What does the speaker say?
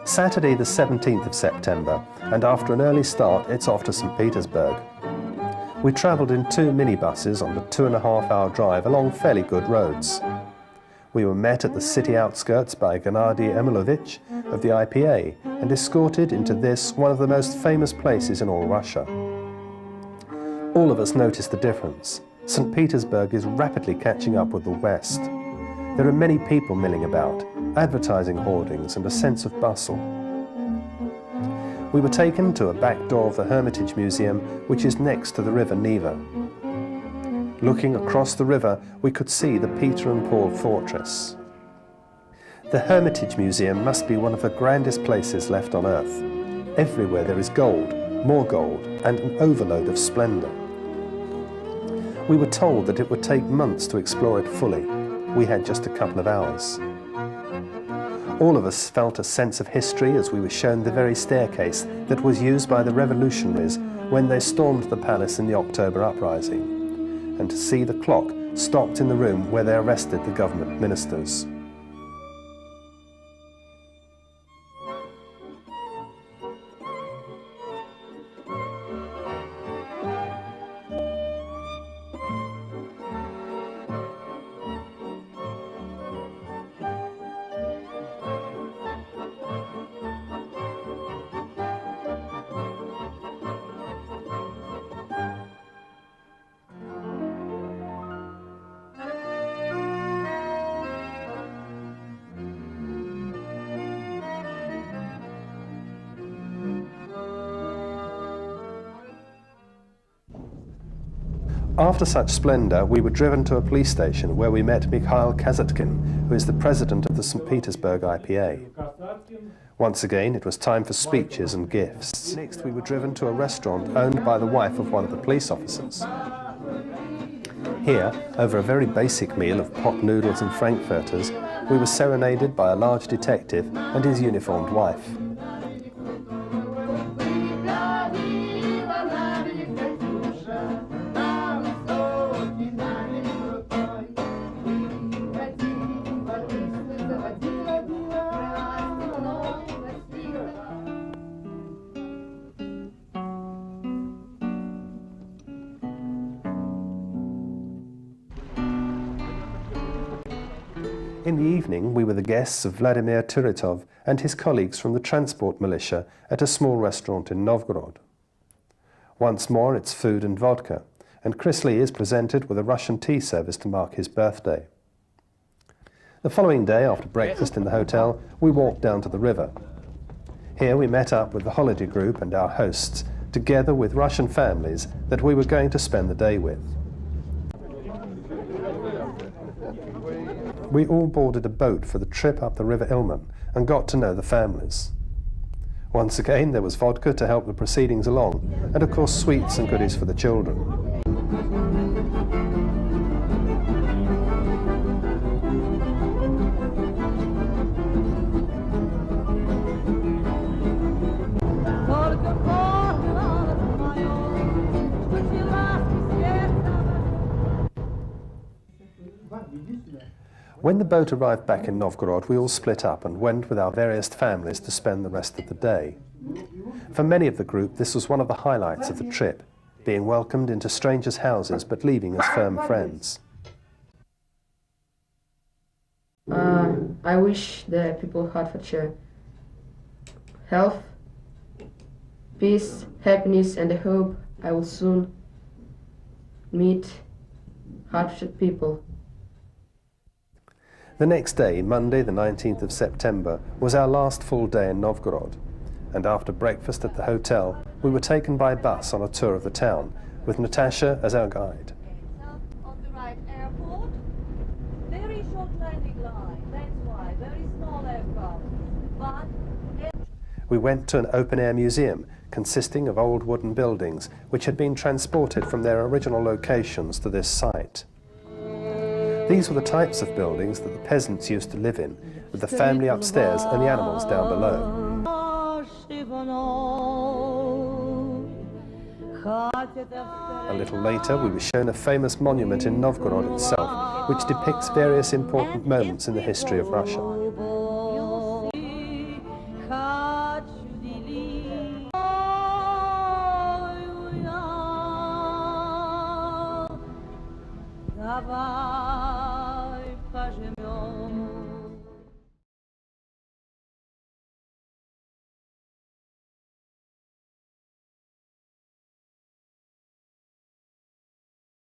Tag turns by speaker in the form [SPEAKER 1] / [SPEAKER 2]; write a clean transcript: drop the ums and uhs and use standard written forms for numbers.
[SPEAKER 1] Saturday the 17th of September, and after an early start it's off to St. Petersburg. We travelled in 2 minibuses on the 2.5-hour drive along fairly good roads. We were met at the city outskirts by Gennady Emilovich of the IPA and escorted into this, one of the most famous places in all Russia. All of us noticed the difference. St. Petersburg is rapidly catching up with the West. There are many people milling about, advertising hoardings and a sense of bustle. We were taken to a back door of the Hermitage Museum, which is next to the river Neva. Looking across the river, we could see the Peter and Paul fortress. The Hermitage Museum must be one of the grandest places left on earth. Everywhere there is gold, more gold, and an overload of splendour. We were told that it would take months to explore it fully. We had just a couple of hours. All of us felt a sense of history as we were shown the very staircase that was used by the revolutionaries when they stormed the palace in the October uprising, and to see the clock stopped in the room where they arrested the government ministers. After such splendour, we were driven to a police station where we met Mikhail Kazatkin, who is the president of the St. Petersburg IPA. Once again, it was time for speeches and gifts. Next, we were driven to a restaurant owned by the wife of one of the police officers. Here, over a very basic meal of pot noodles and frankfurters, we were serenaded by a large detective and his uniformed wife. In the evening, we were the guests of Vladimir Turitov and his colleagues from the transport militia at a small restaurant in Novgorod. Once more, it's food and vodka, and Chris Lee is presented with a Russian tea service to mark his birthday. The following day, after breakfast in the hotel, we walked down to the river. Here we met up with the holiday group and our hosts, together with Russian families that we were going to spend the day with. We all boarded a boat for the trip up the River Ilmen and got to know the families. Once again, there was vodka to help the proceedings along, and of course sweets and goodies for the children. When the boat arrived back in Novgorod, we all split up and went with our various families to spend the rest of the day. For many of the group, this was one of the highlights of the trip, being welcomed into strangers' houses but leaving as firm friends.
[SPEAKER 2] I wish the people of Hertfordshire health, peace, happiness, and I hope I will soon meet Hertfordshire people.
[SPEAKER 1] The next day, Monday the 19th of September, was our last full day in Novgorod, and after breakfast at the hotel, we were taken by bus on a tour of the town, with Natasha as our guide.
[SPEAKER 3] On the right airport, very short landing line, that's why, very small aircraft, but...
[SPEAKER 1] We went to an open-air museum consisting of old wooden buildings which had been transported from their original locations to this site. These were the types of buildings that the peasants used to live in, with the family upstairs and the animals down below. A little later, we were shown a famous monument in Novgorod itself, which depicts various important moments in the history of Russia.
[SPEAKER 3] Warszawa.